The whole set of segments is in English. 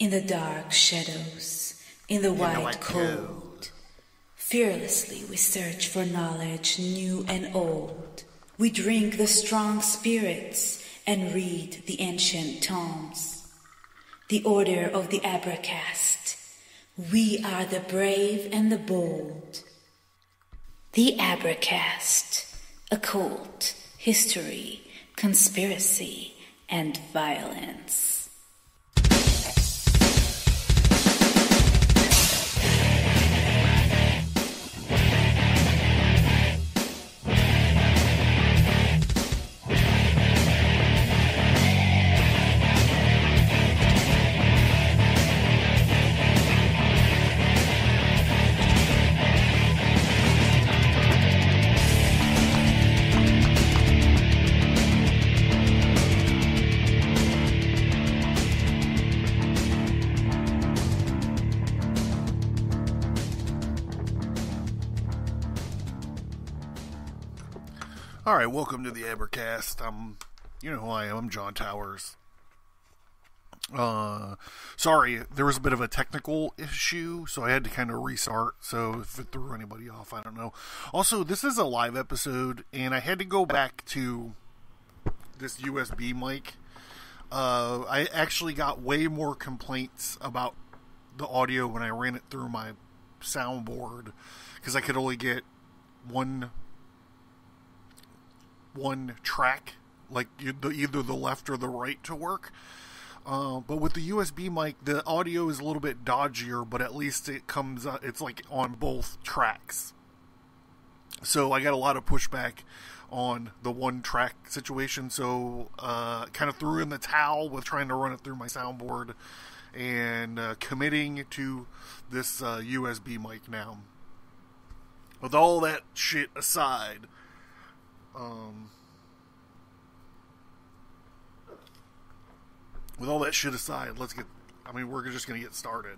In the dark shadows, in the white cold, fearlessly we search for knowledge new and old. We drink the strong spirits and read the ancient tomes. The order of the Abracast. We are the brave and the bold. The Abracast. Occult, history, conspiracy, and violence. Alright, welcome to the Abracast. You know who I am. I'm John Towers. Sorry, there was a bit of a technical issue, so I had to kind of restart, so if it threw anybody off, I don't know. Also, this is a live episode, and I had to go back to this USB mic. I actually got way more complaints about the audio when I ran it through my soundboard, because I could only get one track, like either the left or the right to work. But with the USB mic, the audio is a little bit dodgier, but at least it's like on both tracks. So I got a lot of pushback on the one track situation, so kind of threw in the towel with trying to run it through my soundboard and committing to this USB mic now. With all that shit aside, we're just going to get started.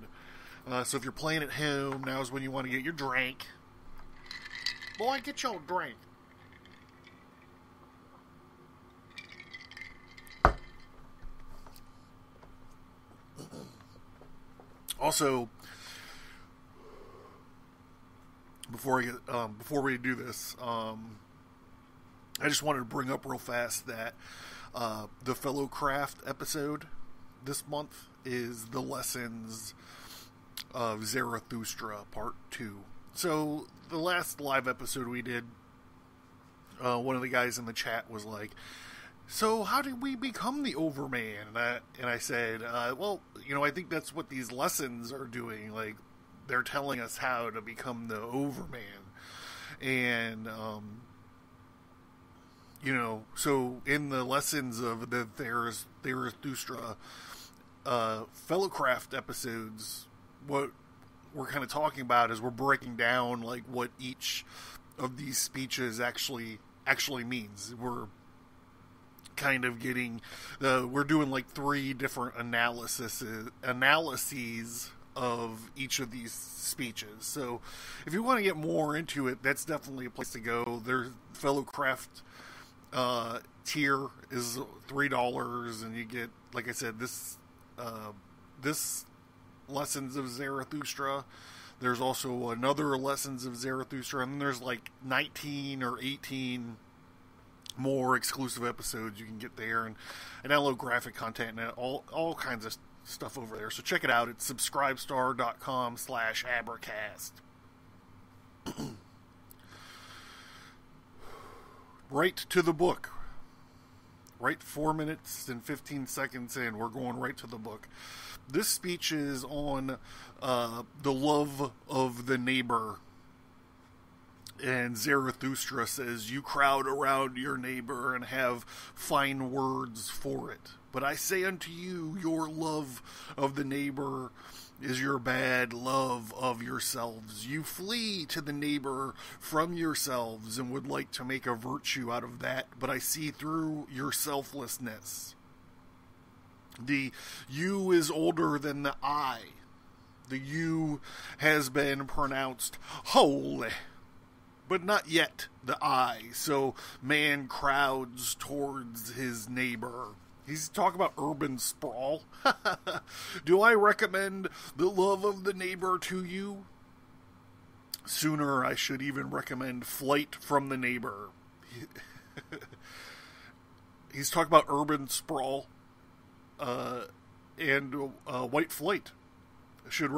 So if you're playing at home, now's when you want to get your drink. Boy, get your drink. Also, before we do this, I just wanted to bring up real fast that the Fellow Craft episode this month is the Lessons of Zarathustra Part 2. So, the last live episode we did, one of the guys in the chat was like, so how did we become the Overman? And I said, well, I think that's what these lessons are doing. Like, they're telling us how to become the Overman. And, so in the lessons of the Zarathustra Fellowcraft episodes, what we're kind of talking about is we're breaking down like what each of these speeches actually means. We're kind of getting we're doing like 3 different analyses of each of these speeches. So if you want to get more into it, that's definitely a place to go. There's Fellowcraft tier is $3, and you get, like I said, this Lessons of Zarathustra. There's also another Lessons of Zarathustra, and then there's like 19 or 18 more exclusive episodes you can get there, and download graphic content and all kinds of stuff over there. So check it out. It's subscribestar.com/Abracast. Right to the book. Right 4 minutes and 15 seconds in, we're going right to the book. This speech is on the love of the neighbor. And Zarathustra says, you crowd around your neighbor and have fine words for it. But I say unto you, your love of the neighbor is your bad love of yourselves. You flee to the neighbor from yourselves and would like to make a virtue out of that, but I see through your selflessness. The you is older than the I. The you has been pronounced holy, but not yet the I. So man crowds towards his neighbor He's talking about urban sprawl. Do I recommend the love of the neighbor to you? Sooner, I should even recommend flight from the neighbor. He's talking about urban sprawl and white flight. Should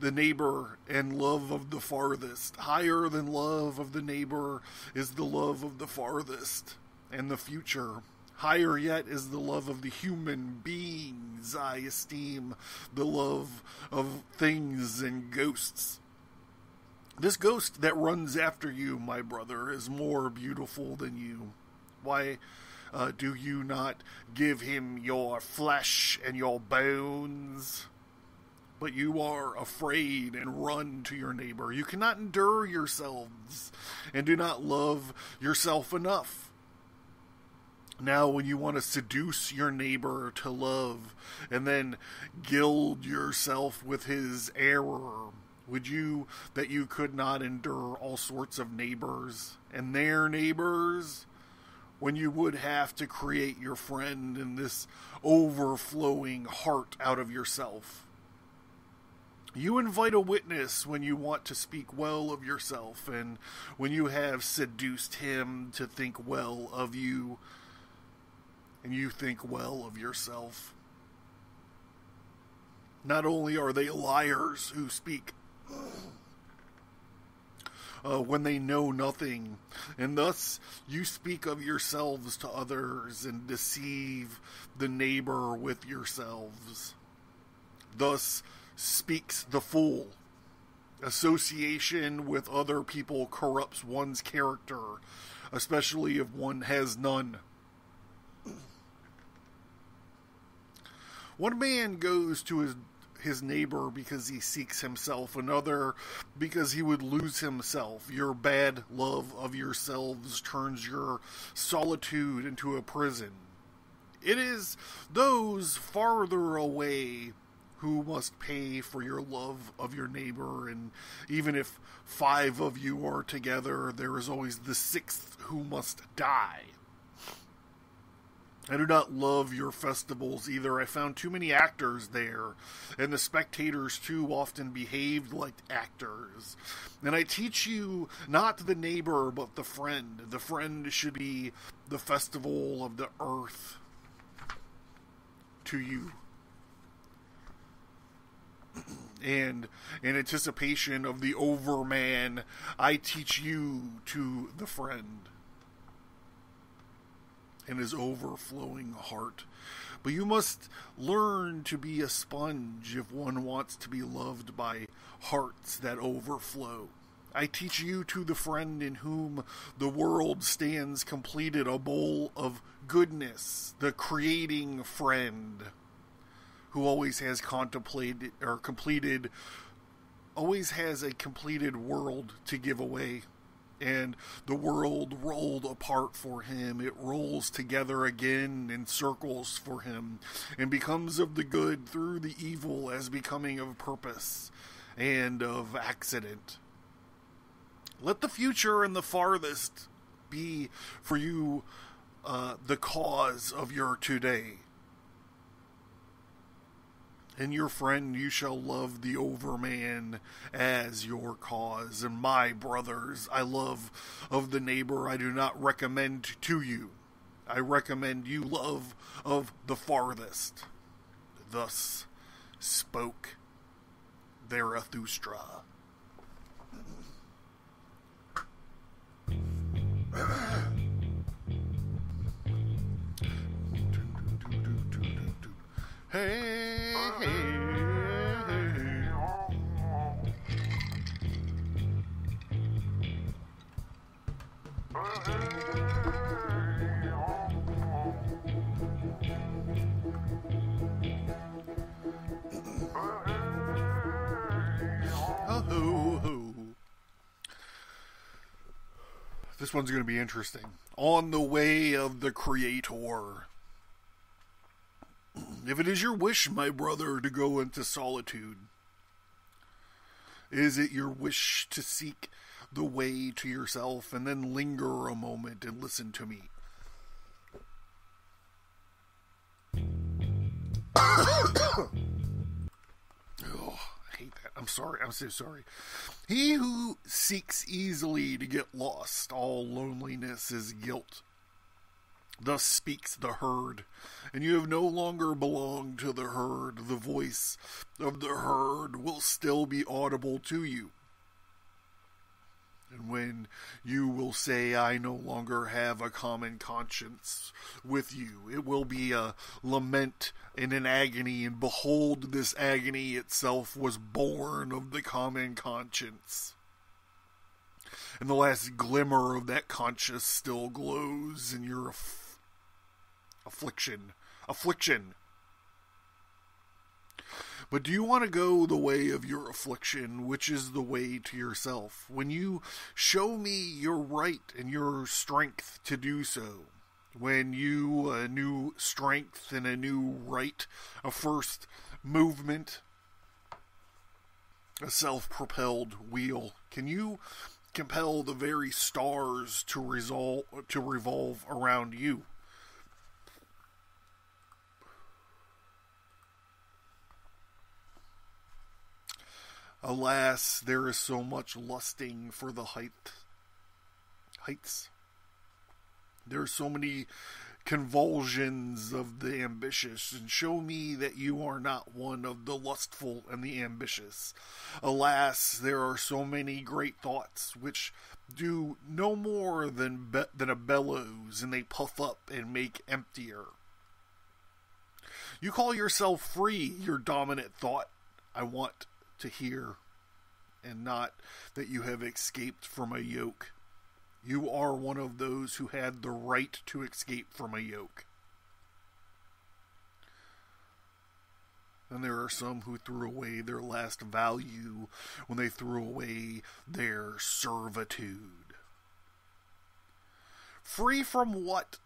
the neighbor and love of the farthest. Higher than love of the neighbor is the love of the farthest and the future. Higher yet is the love of the human beings. I esteem the love of things and ghosts. This ghost that runs after you, my brother, is more beautiful than you. Why do you not give him your flesh and your bones? But you are afraid and run to your neighbor. You cannot endure yourselves and do not love yourself enough. Now, when you want to seduce your neighbor to love and then gild yourself with his error, would you that you could not endure all sorts of neighbors and their neighbors, when you would have to create your friend in this overflowing heart out of yourself? You invite a witness when you want to speak well of yourself, and when you have seduced him to think well of you, and you think well of yourself. Not only are they liars who speak when they know nothing, and thus you speak of yourselves to others and deceive the neighbor with yourselves. Thus speaks the fool. Association with other people corrupts one's character, especially if one has none. One man goes to his neighbor because he seeks himself, another because he would lose himself. Your bad love of yourselves turns your solitude into a prison. It is those farther away who must pay for your love of your neighbor, and even if 5 of you are together, there is always the 6th who must die. I do not love your festivals either. I found too many actors there, and the spectators too often behaved like actors. And I teach you not the neighbor, but the friend. The friend should be the festival of the earth to you. And in anticipation of the overman, I teach you to the friend and his overflowing heart. But you must learn to be a sponge if one wants to be loved by hearts that overflow. I teach you to the friend in whom the world stands completed, a bowl of goodness, the creating friend who always has contemplated or completed, always has a completed world to give away. And the world rolled apart for him. It rolls together again in circles for him, and becomes of the good through the evil as becoming of purpose and of accident. Let the future and the farthest be for you the cause of your today. And your friend you shall love the overman as your cause. And my brothers, I love of the neighbor I do not recommend to you. I recommend you love of the farthest. Thus spoke Zarathustra. Hey, hey, hey. Oh. This one's going to be interesting. On the way of the Creator. If it is your wish, my brother, to go into solitude, is it your wish to seek the way to yourself and then linger a moment and listen to me? I'm sorry, I'm so sorry. He who seeks easily to get lost, all loneliness is guilt. Thus speaks the herd, and you have no longer belonged to the herd. The voice of the herd will still be audible to you. And when you will say, I no longer have a common conscience with you, it will be a lament and an agony, and behold, this agony itself was born of the common conscience. And the last glimmer of that conscience still glows in your affliction. But do you want to go the way of your affliction, which is the way to yourself? When you show me your right and your strength to do so, when you a new strength and a new right, a first movement, a self-propelled wheel, can you compel the very stars to revolve around you? Alas, there is so much lusting for the heights. There are so many convulsions of the ambitious, and show me that you are not one of the lustful and the ambitious. Alas, there are so many great thoughts which do no more than a bellows, and they puff up and make emptier. You call yourself free, your dominant thought. I want to hear, and not that you have escaped from a yoke. You are one of those who had the right to escape from a yoke. And there are some who threw away their last value when they threw away their servitude. Free from what?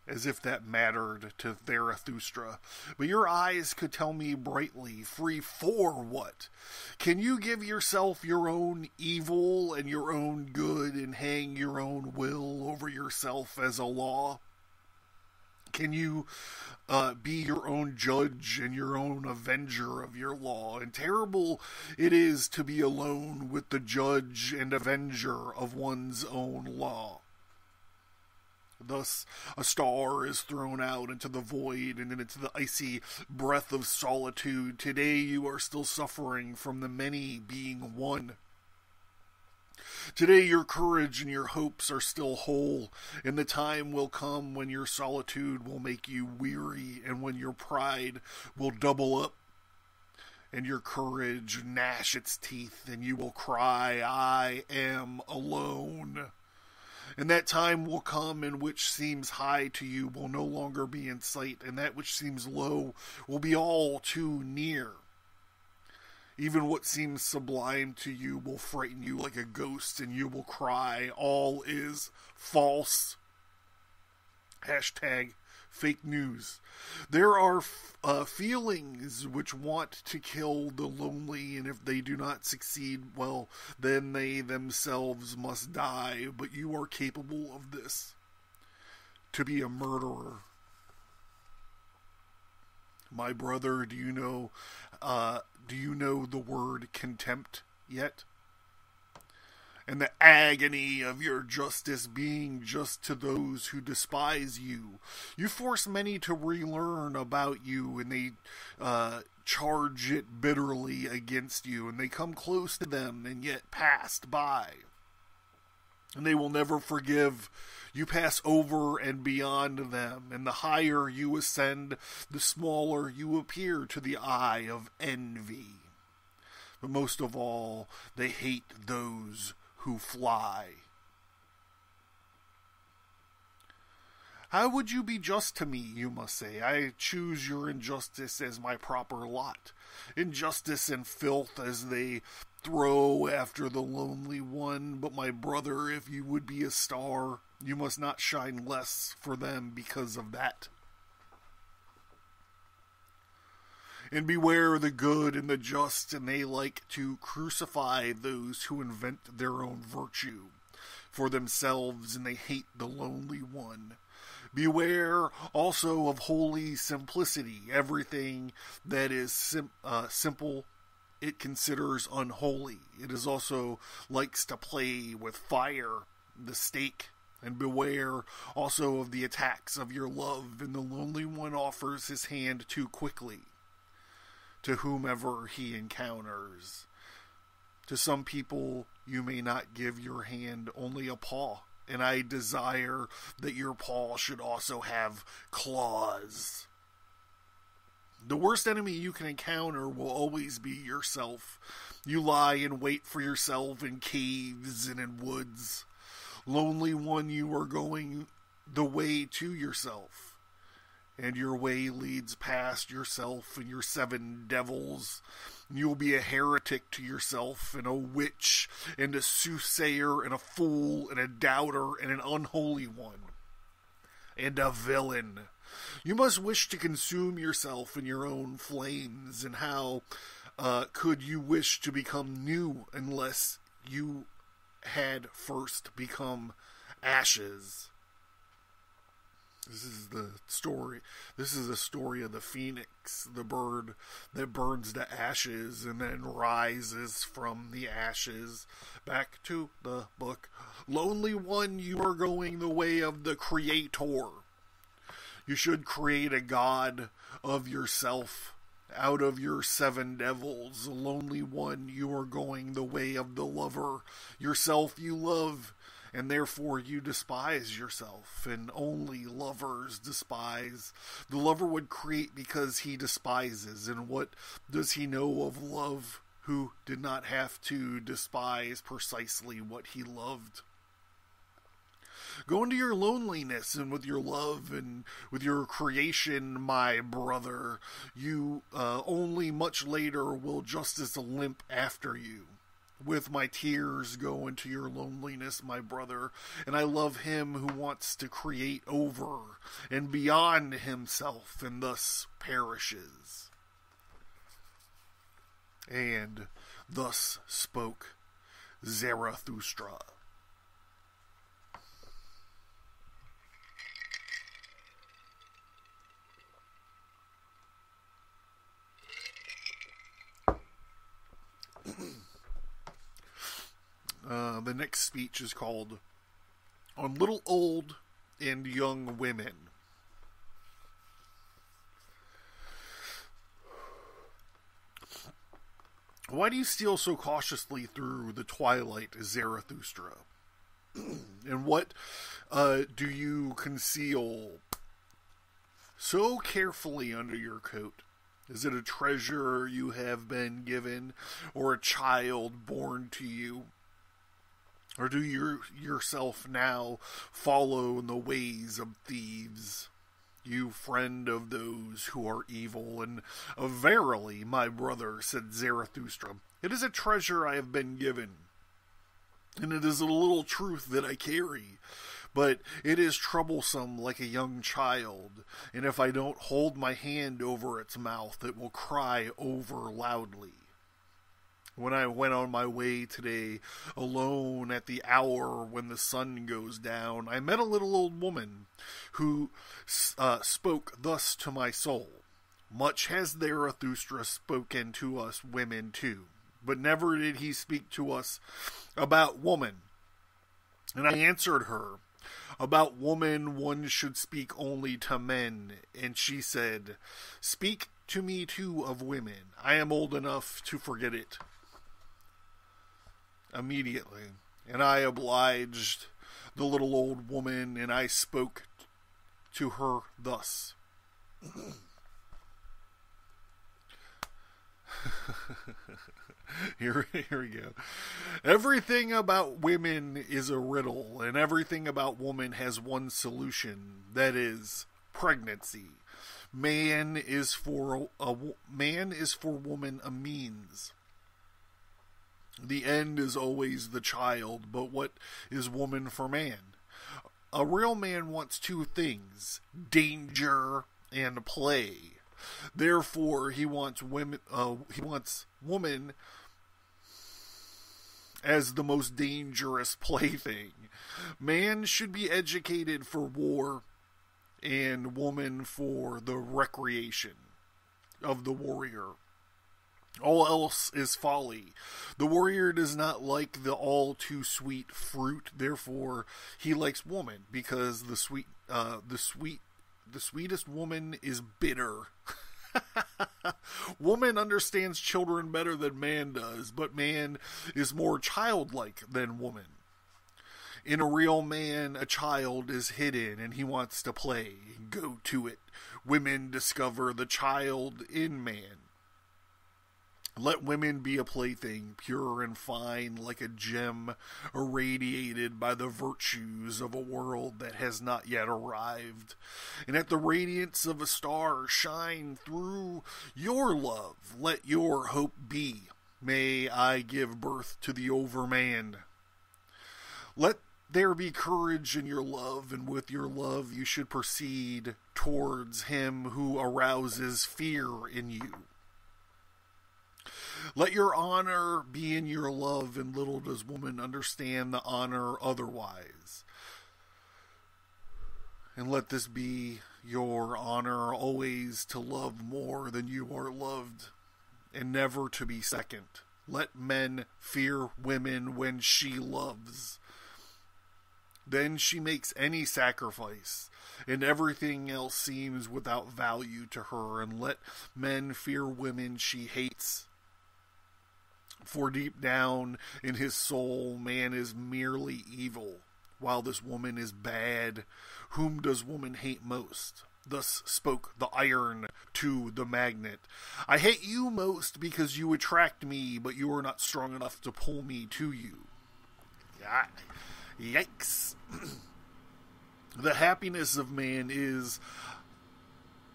As if that mattered to Zarathustra. But your eyes could tell me brightly, free for what? Can you give yourself your own evil and your own good and hang your own will over yourself as a law? Can you be your own judge and your own avenger of your law? And terrible it is to be alone with the judge and avenger of one's own law. Thus, a star is thrown out into the void and into the icy breath of solitude. Today you are still suffering from the many being one. Today your courage and your hopes are still whole, and the time will come when your solitude will make you weary, and when your pride will double up, and your courage gnash its teeth, and you will cry, I am alone. And that time will come in which seems high to you will no longer be in sight, and that which seems low will be all too near. Even what seems sublime to you will frighten you like a ghost, and you will cry, all is false. Hashtag fake news. There are feelings which want to kill the lonely, and if they do not succeed, well, then they themselves must die. But you are capable of this. To be a murderer. My brother, do you know the word contempt yet? And the agony of your justice being just to those who despise you. You force many to relearn about you, and they charge it bitterly against you, and they come close to them and yet passed by. And they will never forgive. You pass over and beyond them, and the higher you ascend, the smaller you appear to the eye of envy. But most of all, they hate those who fly. How would you be just to me, you must say? I choose your injustice as my proper lot. Injustice and filth as they throw after the lonely one. But my brother, if you would be a star, you must not shine less for them because of that. And beware the good and the just, and they like to crucify those who invent their own virtue for themselves, and they hate the lonely one. Beware also of holy simplicity. Everything that is simple it considers unholy. It is also likes to play with fire, the stake, and beware also of the attacks of your love, and the lonely one offers his hand too quickly to whomever he encounters. To some people, you may not give your hand only a paw, and I desire that your paw should also have claws. The worst enemy you can encounter will always be yourself. You lie in wait for yourself in caves and in woods. Lonely one, you are going the way to yourself, and your way leads past yourself and your 7 devils. You'll be a heretic to yourself, and a witch, and a soothsayer, and a fool, and a doubter, and an unholy one, and a villain. You must wish to consume yourself in your own flames, and how could you wish to become new unless you had first become ashes? This is the story. This is the story of the phoenix, the bird that burns to ashes and then rises from the ashes. Back to the book. Lonely one, you are going the way of the Creator. You should create a god of yourself out of your 7 devils. Lonely one, you are going the way of the lover. Yourself you love, and therefore you despise yourself, and only lovers despise. The lover would create because he despises, and what does he know of love who did not have to despise precisely what he loved? Go into your loneliness and with your love and with your creation, my brother. You only much later will justice limp after you. With my tears go into your loneliness, my brother, and I love him who wants to create over and beyond himself and thus perishes. And thus spoke Zarathustra. The next speech is called On Little Old and Young Women. Why do you steal so cautiously through the twilight, Zarathustra? And what do you conceal so carefully under your coat? Is it a treasure you have been given, or a child born to you? Or do you yourself now follow in the ways of thieves? You friend of those who are evil, and verily, my brother, said Zarathustra, it is a treasure I have been given, and it is a little truth that I carry, but it is troublesome like a young child, and if I don't hold my hand over its mouth, it will cry over loudly. When I went on my way today, alone at the hour when the sun goes down, I met a little old woman who spoke thus to my soul. Much has Zarathustra spoken to us women too, but never did he speak to us about woman. And I answered her, about woman one should speak only to men. And she said, speak to me too of women. I am old enough to forget it. Immediately, and I obliged the little old woman, and I spoke to her thus. Here we go. Everything about women is a riddle, and everything about woman has one solution, that is, pregnancy. Man is for woman a means. The end is always the child, but what is woman for man? A real man wants 2 things, danger and play. Therefore, he wants woman as the most dangerous plaything. Man should be educated for war, and woman for the recreation of the warrior. All else is folly. The warrior does not like the all too sweet fruit. Therefore, he likes woman, because the sweetest woman is bitter. Woman understands children better than man does, but man is more childlike than woman. In a real man, a child is hidden and he wants to play. Go to it. Women discover the child in man. Let women be a plaything, pure and fine, like a gem irradiated by the virtues of a world that has not yet arrived. And at the radiance of a star shine through your love. Let your hope be. May I give birth to the overman. Let there be courage in your love, and with your love you should proceed towards him who arouses fear in you. Let your honor be in your love, and little does woman understand the honor otherwise. And let this be your honor, always to love more than you are loved, and never to be second. Let men fear women when she loves. Then she makes any sacrifice, and everything else seems without value to her. And let men fear women she hates. For deep down in his soul, man is merely evil, while this woman is bad. Whom does woman hate most? Thus spoke the iron to the magnet. I hate you most because you attract me, but you are not strong enough to pull me to you. Yikes. The happiness of man is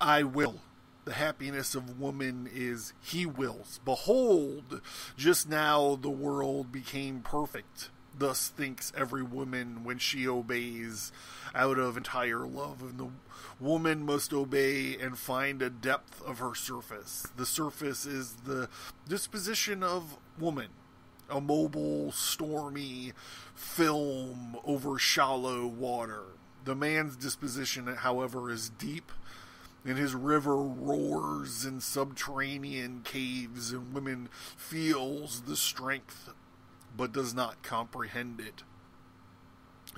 I will. The happiness of woman is he wills. Behold, just now the world became perfect. Thus thinks every woman when she obeys out of entire love. And the woman must obey and find a depth of her surface. The surface is the disposition of woman. A mobile, stormy film over shallow water. The man's disposition, however, is deep, and his river roars in subterranean caves, and woman feels the strength, but does not comprehend it.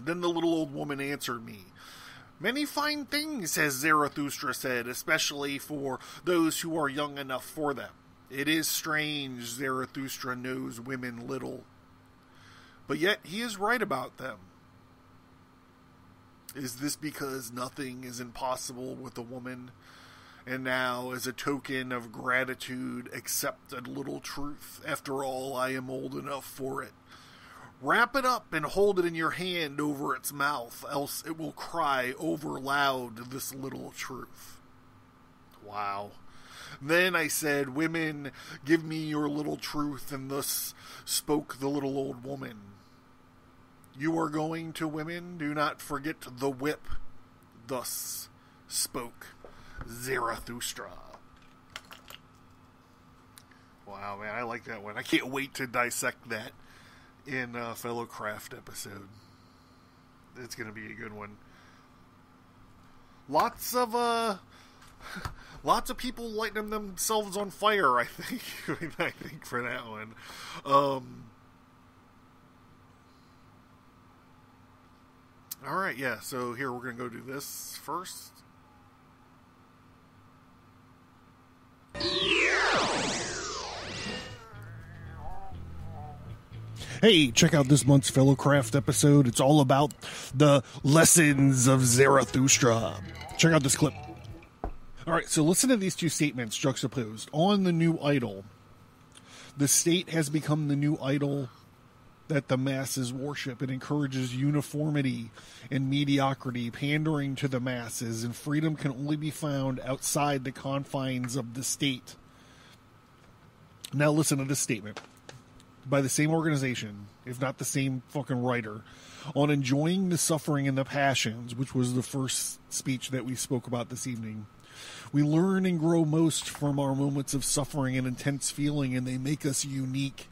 Then the little old woman answered me. Many fine things, has Zarathustra said, especially for those who are young enough for them. It is strange Zarathustra knows women little, but yet he is right about them. Is this because nothing is impossible with a woman? And now, as a token of gratitude, accept a little truth. After all, I am old enough for it. Wrap it up and hold it in your hand over its mouth, else it will cry over loud this little truth. Wow. Then I said, women, give me your little truth, and thus spoke the little old woman. You are going to women, do not forget the whip. Thus spoke Zarathustra. Wow, man, I like that one. I can't wait to dissect that in a Fellow Craft episode. It's going to be a good one. Lots of people lighting themselves on fire, I think. I think for that one. Alright, yeah, so here we're going to go do this first. Hey, check out this month's Fellow Craft episode. It's all about the lessons of Zarathustra. Check out this clip. Alright, so listen to these two statements juxtaposed. On the new idol, the state has become the new idol that the masses worship. It encourages uniformity and mediocrity, pandering to the masses, and freedom can only be found outside the confines of the state. Now listen to this statement by the same organization, if not the same fucking writer, on enjoying the suffering and the passions, which was the first speech that we spoke about this evening. We learn and grow most from our moments of suffering and intense feeling, and they make us unique.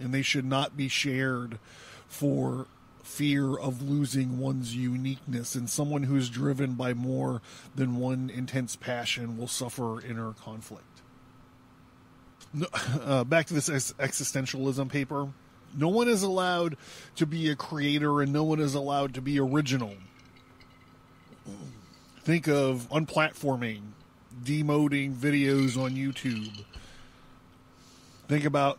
And they should not be shared for fear of losing one's uniqueness. And someone who is driven by more than one intense passion will suffer inner conflict. back to this existentialism paper. No one is allowed to be a creator, and no one is allowed to be original. Think of unplatforming, demoting videos on YouTube. Think about,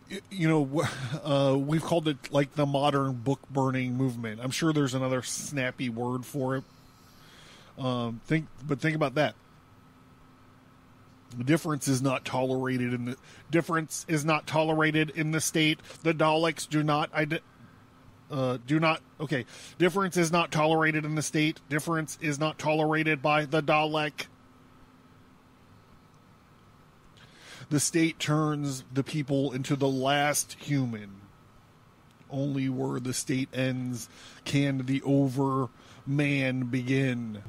we've called it like the modern book burning movement. I'm sure there's another snappy word for it. Think about that. The difference is not tolerated in the state. The Daleks do not. Okay. Difference is not tolerated in the state. Difference is not tolerated by the Dalek. The state turns the people into the last human. Only where the state ends can the overman begin.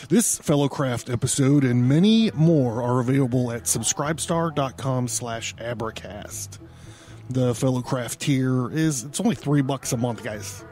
This Fellowcraft episode and many more are available at subscribestar.com/abracast. The Fellowcraft tier it's only $3 a month, guys.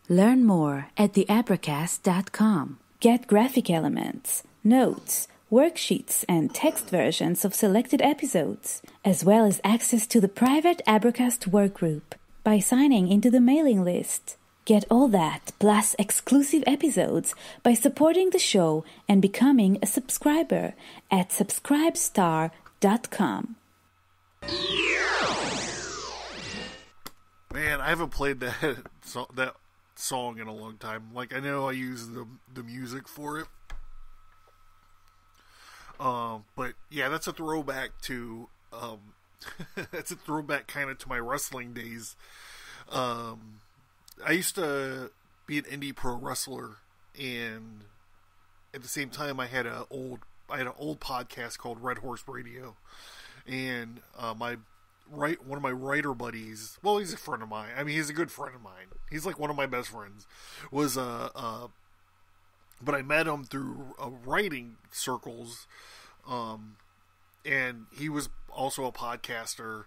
Learn more at theabracast.com. Get graphic elements, notes, worksheets, and text versions of selected episodes, as well as access to the private Abracast workgroup by signing into the mailing list. Get all that, plus exclusive episodes, by supporting the show and becoming a subscriber at subscribestar.com. Man, I haven't played that song in a long time. Like, I know I use the music for it. But yeah, that's a throwback to that's a throwback kind of to my wrestling days. I used to be an indie pro wrestler, and at the same time I had an old podcast called Red Horse Radio, and one of my writer buddies, well, he's a friend of mine. I mean, he's a good friend of mine. He's like one of my best friends. But I met him through writing circles, and he was also a podcaster.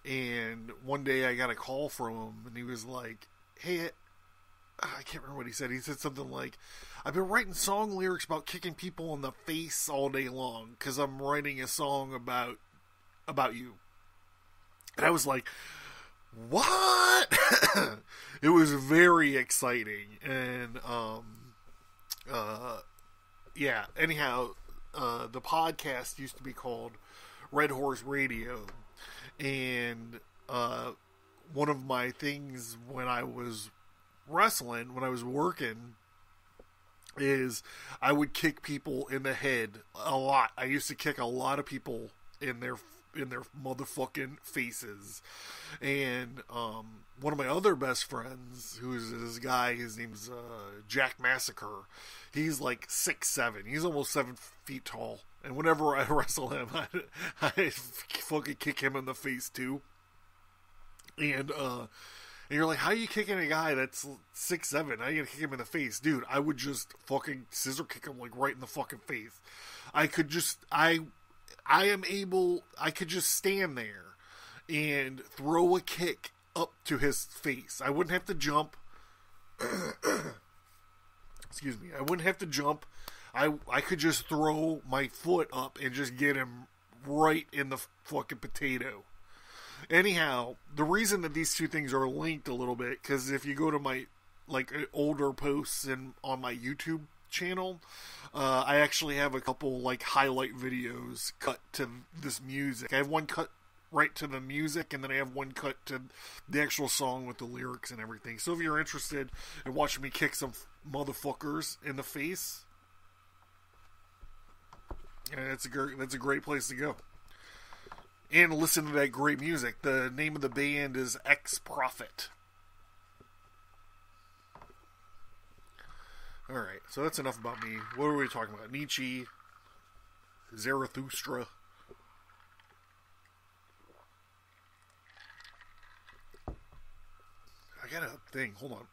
And one day I got a call from him, and he was like, "Hey, I can't remember what he said. He said something like, I've been writing song lyrics about kicking people in the face all day long because I'm writing a song about you." And I was like, what? It was very exciting. And, yeah, anyhow, the podcast used to be called Red Horse Radio. And, one of my things when I was wrestling, when I was working, is I would kick people in the head a lot. I used to kick a lot of people in their motherfucking faces. And one of my other best friends, who's this guy, his name's Jack Massacre. He's like 6'7". He's almost 7 feet tall. And whenever I wrestle him, I fucking kick him in the face too. And you're like, how are you kicking a guy that's 6'7"? How are you gonna kick him in the face? Dude, I would just fucking scissor kick him like right in the fucking face. I could just stand there and throw a kick up to his face. I wouldn't have to jump. Excuse me. I wouldn't have to jump. I could just throw my foot up and just get him right in the fucking potato. Anyhow, the reason that these two things are linked a little bit, because if you go to my older posts on my YouTube channel, I actually have a couple highlight videos cut to this music. I have one cut right to the music, and then I have one cut to the actual song with the lyrics and everything. So if you're interested in watching me kick some motherfuckers in the face, that's a great place to go. And listen to that great music. The name of the band is X-Prophet. Alright, so that's enough about me. What are we talking about? Nietzsche, Zarathustra. I got a thing. Hold on.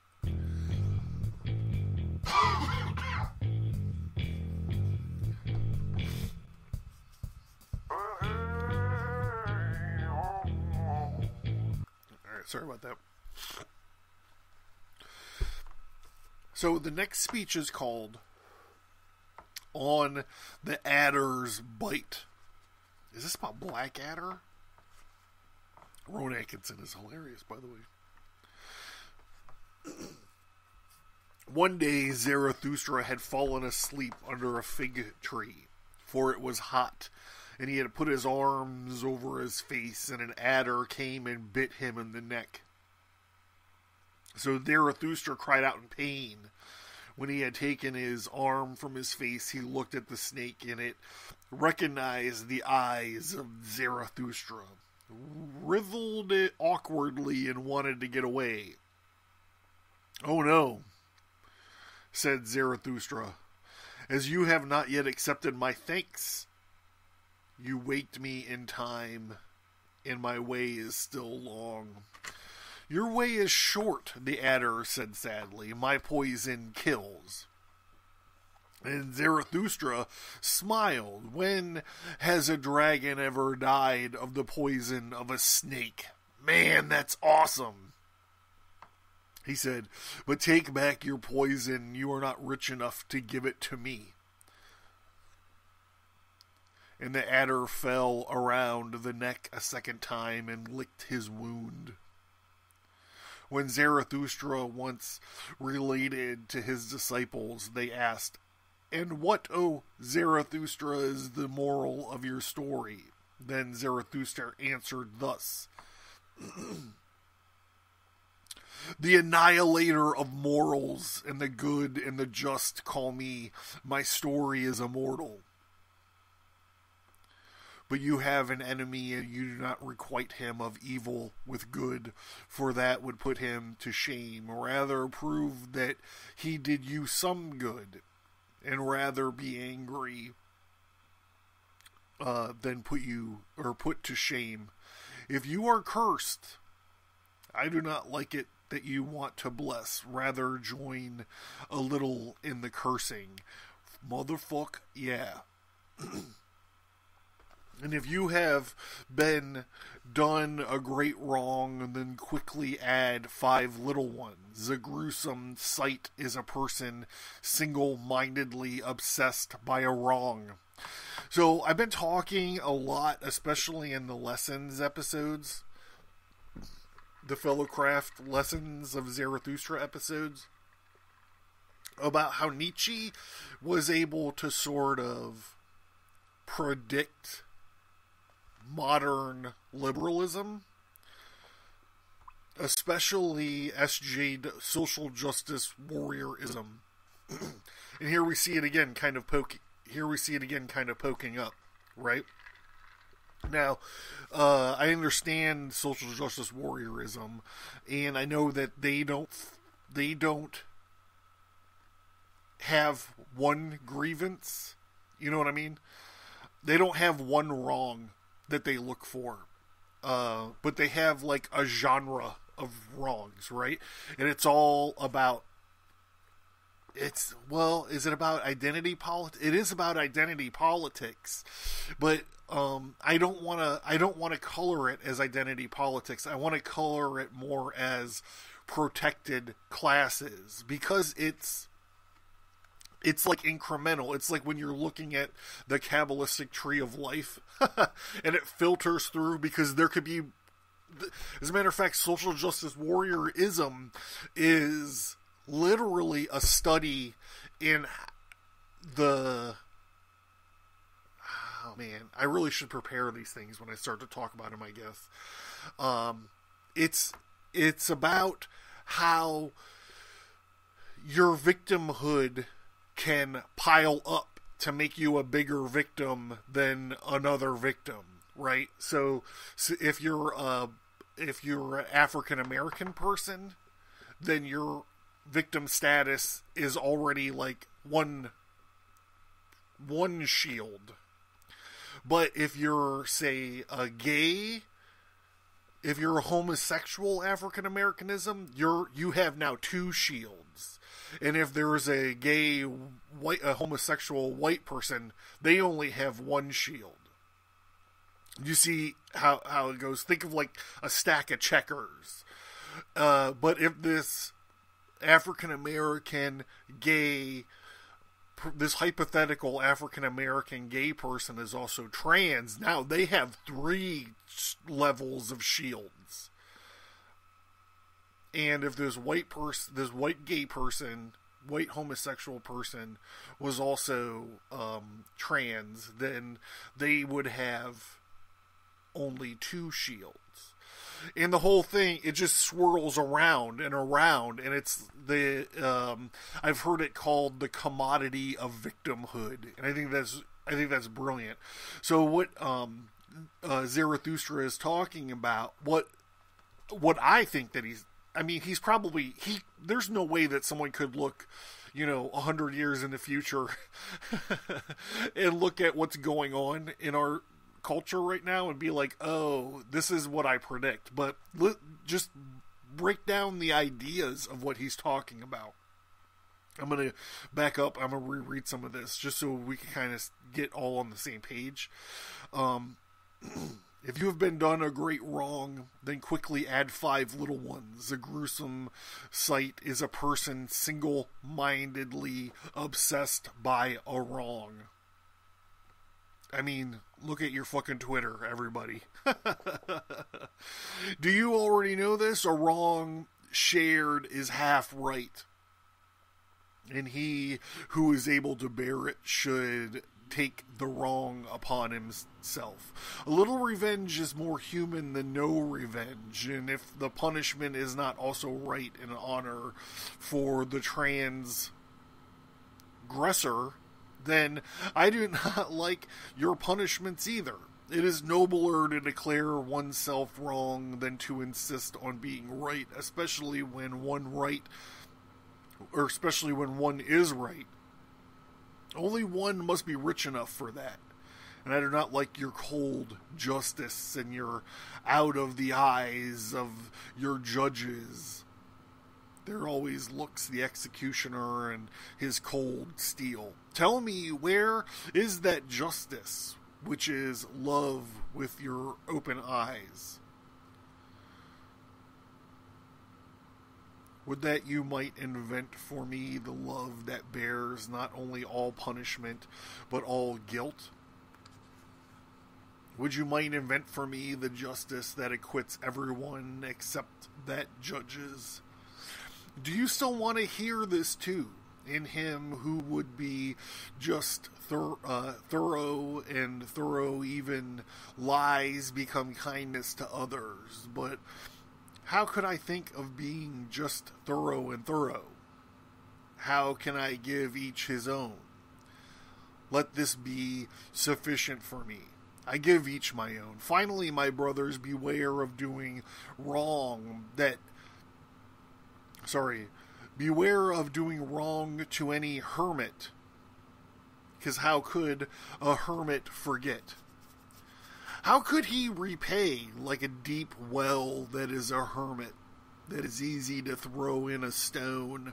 Alright, sorry about that. So the next speech is called On the Adder's Bite. Is this about Blackadder? Rowan Atkinson is hilarious, by the way. One day Zarathustra had fallen asleep under a fig tree, for it was hot, and he had put his arms over his face, and an adder came and bit him in the neck. So Zarathustra cried out in pain. When he had taken his arm from his face, he looked at the snake, and it recognized the eyes of Zarathustra, writhed it awkwardly, and wanted to get away. "Oh no," said Zarathustra, "as you have not yet accepted my thanks. You waked me in time, and my way is still long." "Your way is short," the adder said sadly. "My poison kills." And Zarathustra smiled. "When has a dragon ever died of the poison of a snake? Man, that's awesome." He said, "But take back your poison. You are not rich enough to give it to me." And the adder fell around the neck a second time and licked his wound. When Zarathustra once related to his disciples, they asked, "And what, O Zarathustra, is the moral of your story?" Then Zarathustra answered thus: "The annihilator of morals and the good and the just call me. My story is immortal. But you have an enemy, and you do not requite him of evil with good, for that would put him to shame. Rather prove that he did you some good, and rather be angry than put to shame. If you are cursed, I do not like it that you want to bless. Rather join a little in the cursing. Motherfuck, yeah." And if you have been done a great wrong, then quickly add 5 little ones. A gruesome sight is a person single-mindedly obsessed by a wrong. So I've been talking a lot, especially in the lessons episodes, the Fellowcraft Lessons of Zarathustra episodes, about how Nietzsche was able to sort of predict modern liberalism, especially social justice warriorism. And here we see it again kind of poking up, right? Now, I understand social justice warriorism, and I know that they don't have one grievance. You know what I mean? They don't have one wrong that they look for, but they have like a genre of wrongs, right? And it's all about, is it about identity politics? It is about identity politics, but I don't want to color it as identity politics. I want to color it more as protected classes, because it's like incremental. It's like when you're looking at the Kabbalistic tree of life and it filters through, because there could be, as a matter of fact, social justice warriorism is literally a study in oh man, I really should prepare these things when I start to talk about them, I guess. It's about how your victimhood can pile up to make you a bigger victim than another victim, right? So if you're an African American person, then your victim status is already like one shield. But if you're, say, if you're a homosexual African Americanism, you have now 2 shields. And if there's a homosexual white person, they only have 1 shield. You see how it goes. Think of like a stack of checkers. But if this African American gay, this hypothetical African American gay person is also trans, now they have 3 levels of shields. And if this white gay person, white homosexual person was also trans, then they would have only 2 shields. And the whole thing, it just swirls around and around, and it's I've heard it called the commodity of victimhood, and I think that's brilliant. So what Zarathustra is talking about, what I think that there's no way that someone could look, 100 years in the future and look at what's going on in our culture right now and be like, oh, this is what I predict. But just break down the ideas of what he's talking about. I'm going to back up. I'm going to reread some of this just so we can kind of get all on the same page. It If you have been done a great wrong, then quickly add 5 little ones. A gruesome sight is a person single-mindedly obsessed by a wrong. I mean, look at your fucking Twitter, everybody. Do you already know this? A wrong shared is half right. And he who is able to bear it should take the wrong upon himself. A little revenge is more human than no revenge, and if the punishment is not also right and honor for the transgressor, then I do not like your punishments either. It is nobler to declare oneself wrong than to insist on being right, especially when one is right. Only one must be rich enough for that. And I do not like your cold justice and your out of the eyes of your judges. There always looks the executioner and his cold steel. Tell me, where is that justice, which is love with your open eyes? Would that you might invent for me the love that bears not only all punishment, but all guilt? Would you might invent for me the justice that acquits everyone except that judges? Do you still want to hear this too? In him who would be just thorough and thorough even lies become kindness to others, but how could I think of being just thorough and thorough? How can I give each his own? Let this be sufficient for me. I give each my own. Finally, my brothers, beware of doing wrong beware of doing wrong to any hermit. Because how could a hermit forget? How could he repay like a deep well that is a hermit, that is easy to throw in a stone,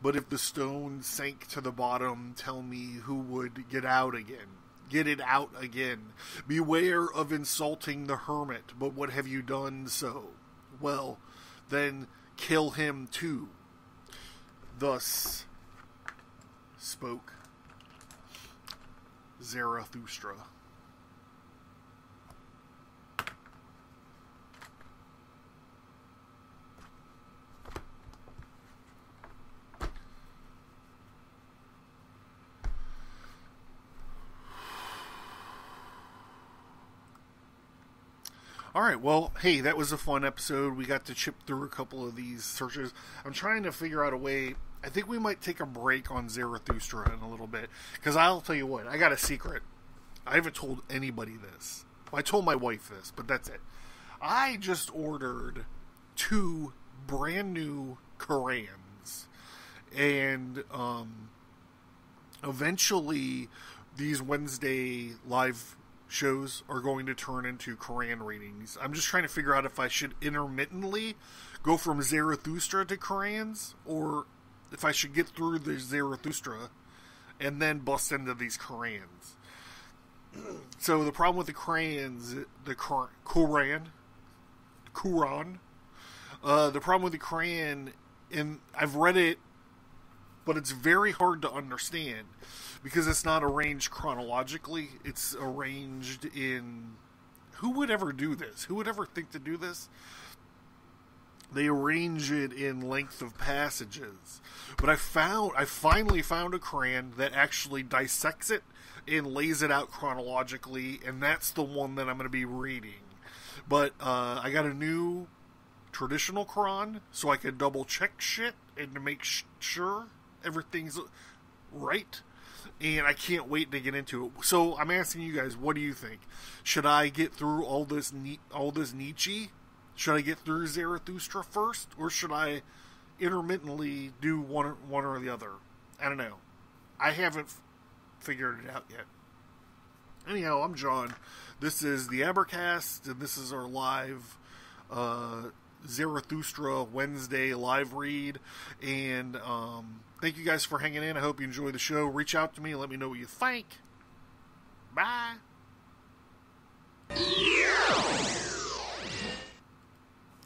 but if the stone sank to the bottom, tell me who would get it out again. Beware of insulting the hermit, but what have you done so? Well, then kill him too. Thus spoke Zarathustra. Alright, well, hey, that was a fun episode. We got to chip through a couple of these searches. I'm trying to figure out a way. I think we might take a break on Zarathustra in a little bit. Because I'll tell you what, I got a secret. I haven't told anybody this. Well, I told my wife this, but that's it. I just ordered 2 brand new Qurans. And eventually these Wednesday live shows are going to turn into Quran readings. I'm just trying to figure out if I should intermittently go from Zarathustra to Qurans, or if I should get through the Zarathustra and then bust into these Qurans. So the problem with the Qurans, the Quran, the problem with the Quran, and I've read it, but it's very hard to understand because it's not arranged chronologically. It's arranged in... Who would ever do this? Who would ever think to do this? They arrange it in length of passages. But I finally found a Quran that actually dissects it and lays it out chronologically, and that's the one that I'm going to be reading. But I got a new traditional Quran, so I could double check shit and to make sure everything's right. And I can't wait to get into it. So I'm asking you guys, what do you think? Should I get through all this Nietzsche? Should I get through Zarathustra first, or should I intermittently do one or the other? I don't know. I haven't figured it out yet. Anyhow, I'm John. This is the Abercast, and this is our live Zarathustra Wednesday live read. And thank you guys for hanging in. I hope you enjoy the show. Reach out to me and let me know what you think. Bye.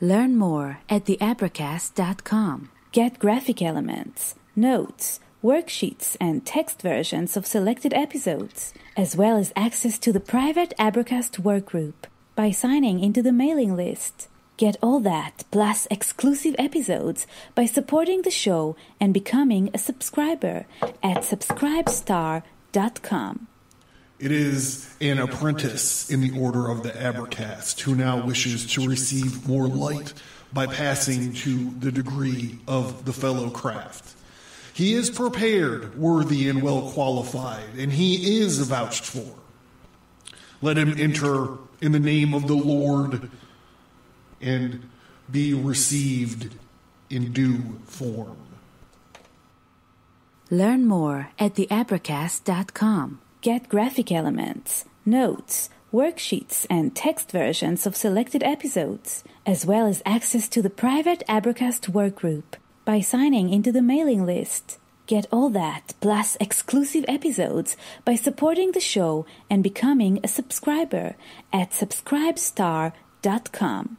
Learn more at theabracast.com. Get graphic elements, notes, worksheets, and text versions of selected episodes, as well as access to the private Abracast workgroup by signing into the mailing list. Get all that, plus exclusive episodes, by supporting the show and becoming a subscriber at subscribestar.com. It is an apprentice in the order of the Abracast who now wishes to receive more light by passing to the degree of the fellow craft. He is prepared, worthy, and well qualified, and he is vouched for. Let him enter in the name of the Lord and be received in due form. Learn more at theabracast.com. Get graphic elements, notes, worksheets, and text versions of selected episodes, as well as access to the private Abracast workgroup by signing into the mailing list. Get all that, plus exclusive episodes, by supporting the show and becoming a subscriber at subscribestar.com.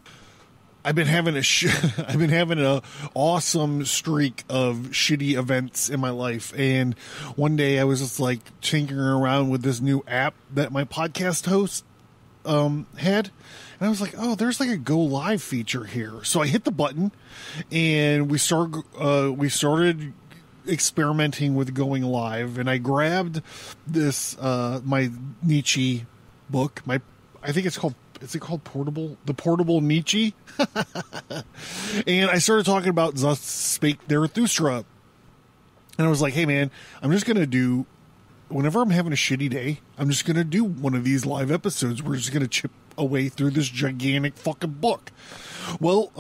I've been having an awesome streak of shitty events in my life, and one day I was just like tinkering around with this new app that my podcast host had, and I was like, oh, there's like a go live feature here. So I hit the button, and we started experimenting with going live, and I grabbed this my Nietzsche book. I think it's called. Is it called Portable? The Portable Nietzsche? And I started talking about Spake, Zarathustra. And I was like, hey, man, I'm just going to do, whenever I'm having a shitty day, I'm just going to do one of these live episodes. We're just going to chip away through this gigantic fucking book. Well,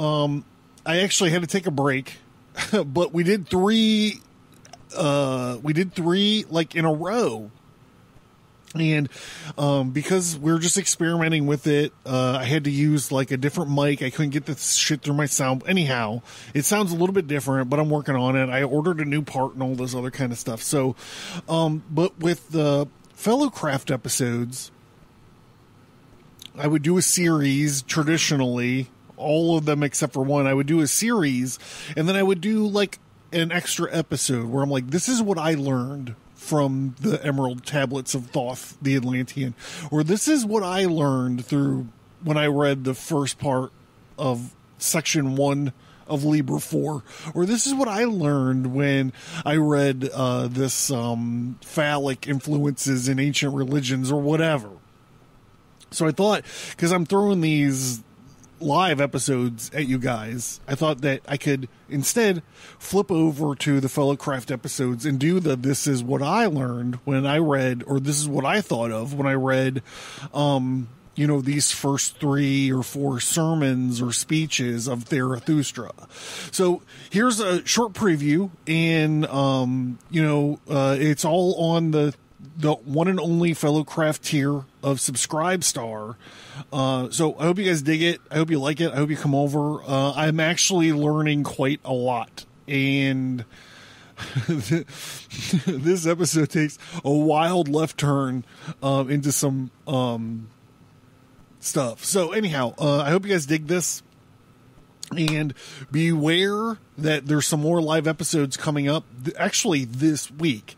I actually had to take a break, but we did three like in a row. And because we're just experimenting with it, I had to use like a different mic. I couldn't get this shit through my sound. Anyhow, it sounds a little bit different, but I'm working on it. I ordered a new part and all this other kind of stuff. So, but with the fellow craft episodes, I would do a series traditionally, all of them except for one. I would do a series, and then I would do like an extra episode where I'm like, this is what I learned from the Emerald Tablets of Thoth, the Atlantean, or this is what I learned through when I read the first part of section 1 of Libra 4, or this is what I learned when I read this phallic influences in ancient religions or whatever. So I thought, because I'm throwing these live episodes at you guys, I thought that I could instead flip over to the fellow craft episodes and do the this is what I learned when I read, or this is what I thought of when I read these first 3 or 4 sermons or speeches of Zarathustra. So here's a short preview, and it's all on the one and only fellow craft tier of Subscribestar. So I hope you guys dig it. I hope you like it. I hope you come over. I'm actually learning quite a lot, and this episode takes a wild left turn into some stuff. So anyhow, I hope you guys dig this, and beware that there's some more live episodes coming up actually this week.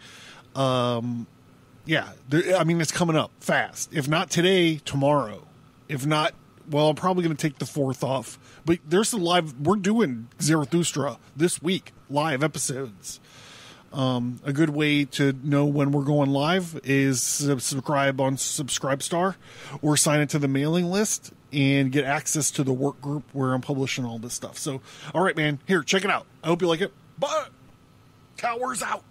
It's coming up fast. If not today, tomorrow. If not, well, I'm probably going to take the 4th off. But there's some we're doing Zarathustra this week, live episodes. A good way to know when we're going live is subscribe on Subscribestar, or sign into the mailing list and get access to the work group where I'm publishing all this stuff. So, all right, man, here, check it out. I hope you like it. Bye. Towers out.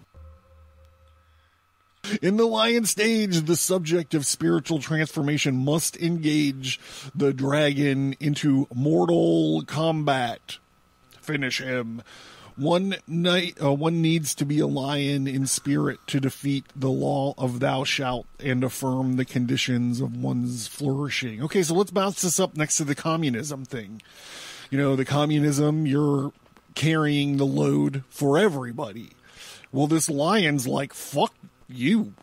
In the lion stage, the subject of spiritual transformation must engage the dragon into mortal combat. Finish him. One needs to be a lion in spirit to defeat the law of thou shalt and affirm the conditions of one's flourishing. Okay, so let's bounce this up next to the communism thing. The communism, you're carrying the load for everybody. Well, this lion's like, fuck you.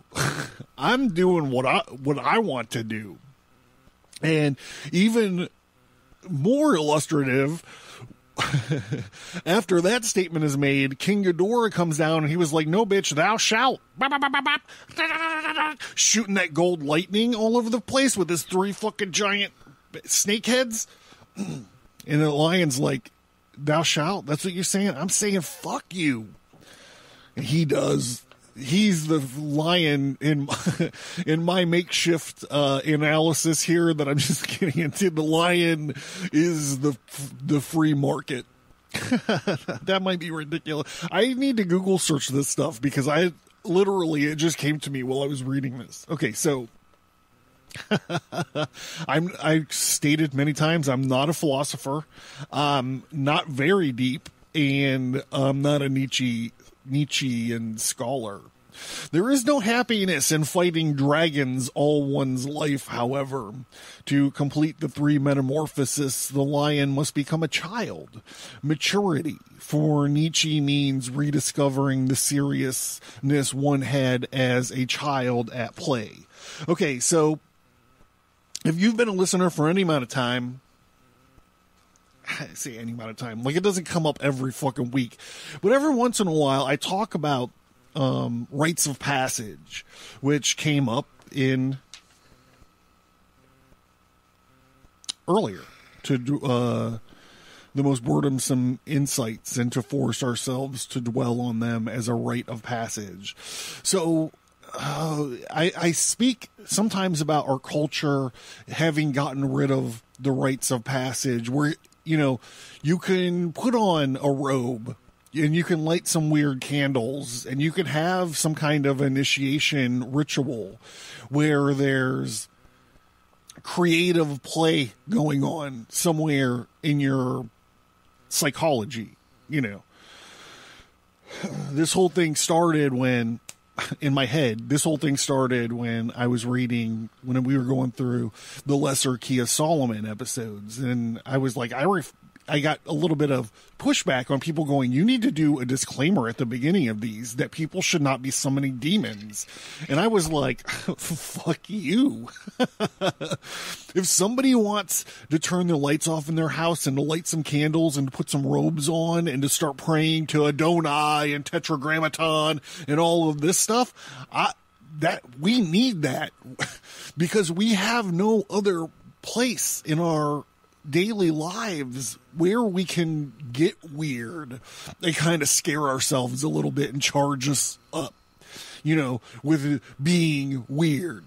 I'm doing what I want to do. And even more illustrative, after that statement is made, King Ghidorah comes down and he was like, no, bitch, thou shalt. Shooting that gold lightning all over the place with his 3 fucking giant snake heads. And the lion's like, thou shalt? That's what you're saying? I'm saying, fuck you. And he does. He's the lion in my makeshift analysis here that I'm just getting into. The lion is the free market. That might be ridiculous. I need to Google search this stuff because it just came to me while I was reading this. Okay, so I stated many times I'm not a philosopher. Not very deep, and I'm not a Nietzschean scholar. There is no happiness in fighting dragons all one's life, however. To complete the 3 metamorphoses, the lion must become a child. Maturity for Nietzsche means rediscovering the seriousness one had as a child at play. Okay, so if you've been a listener for any amount of time, I say any amount of time, like it doesn't come up every fucking week, but every once in a while I talk about rites of passage, which came up in earlier to the most burdensome insights and to force ourselves to dwell on them as a rite of passage. So I speak sometimes about our culture having gotten rid of the rites of passage where, you know, you can put on a robe and you can light some weird candles and you can have some kind of initiation ritual where there's creative play going on somewhere in your psychology, you know. This whole thing started when, in my head, this whole thing started when I was reading, when we were going through the Lesser Key of Solomon episodes. And I was like, I got a little bit of pushback on people going, you need to do a disclaimer at the beginning of these that people should not be summoning demons. And I was like, fuck you. If somebody wants to turn the lights off in their house and to light some candles and to put some robes on and to start praying to Adonai and Tetragrammaton and all of this stuff, we need that because we have no other place in our daily lives where we can get weird and kind of scare ourselves a little bit and charge us up, you know, with being weird.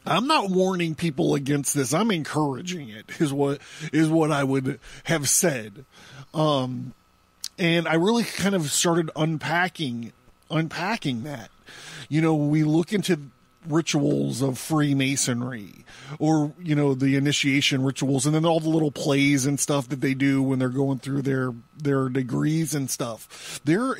I'm not warning people against this. I'm encouraging it is what I would have said. And I really kind of started unpacking that. You know, we look into rituals of Freemasonry or, you know, the initiation rituals and then all the little plays and stuff that they do when they're going through their degrees and stuff. They're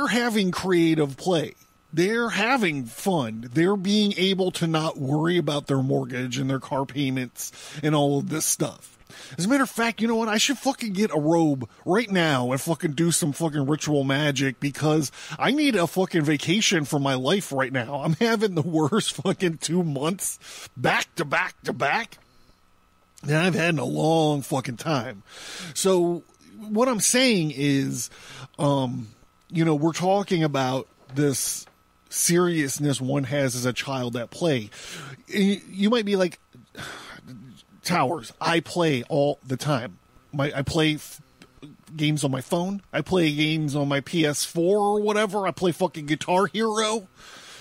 having creative play. They're having fun. They're being able to not worry about their mortgage and their car payments and all of this stuff. As a matter of fact, you know what? I should fucking get a robe right now and fucking do some fucking ritual magic because I need a fucking vacation from my life right now. I'm having the worst fucking 2 months back to back to back that I've had in a long fucking time. So what I'm saying is, you know, we're talking about this seriousness one has as a child at play. You might be like, Towers, I play all the time. I play games on my phone. I play games on my PS4 or whatever. I play fucking Guitar Hero,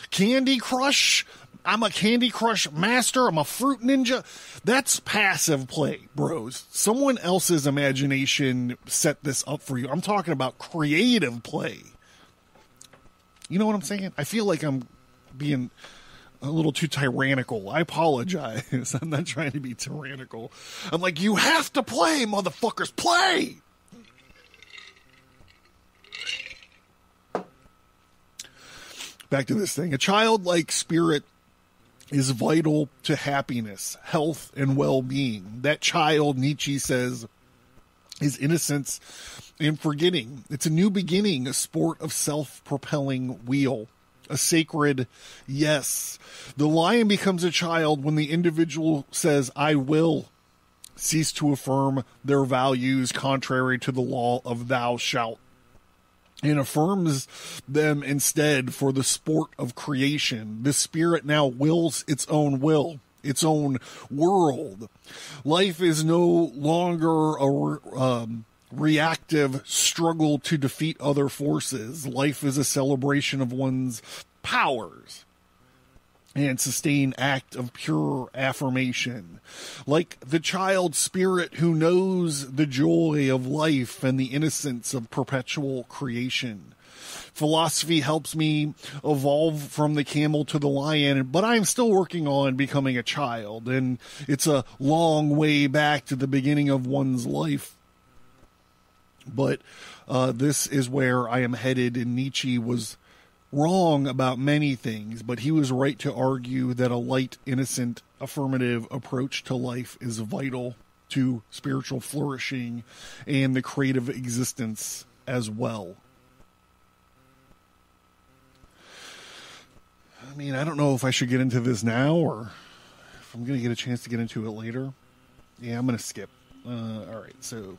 Candy Crush. I'm a Candy Crush master. I'm a Fruit Ninja. That's passive play, bros. Someone else's imagination set this up for you. I'm talking about creative play. You know what I'm saying? I feel like I'm being a little too tyrannical. I apologize. I'm not trying to be tyrannical. I'm like, you have to play, motherfuckers, play! Back to this thing. A childlike spirit is vital to happiness, health, and well-being. That child, Nietzsche says, is innocence and forgetting. It's a new beginning, a sport of self-propelling wheel. A sacred yes. The lion becomes a child when the individual says, I will. cease to affirm their values contrary to the law of thou shalt, and affirms them instead for the sport of creation. The spirit now wills its own will, its own world. Life is no longer a reactive struggle to defeat other forces. Life is a celebration of one's powers and sustained act of pure affirmation. Like the child spirit who knows the joy of life and the innocence of perpetual creation. Philosophy helps me evolve from the camel to the lion, but I'm still working on becoming a child, and it's a long way back to the beginning of one's life. But this is where I am headed, and Nietzsche was wrong about many things, but he was right to argue that a light, innocent, affirmative approach to life is vital to spiritual flourishing and the creative existence as well. I mean, I don't know if I should get into this now or if I'm going to get a chance to get into it later. Yeah, I'm going to skip. All right, so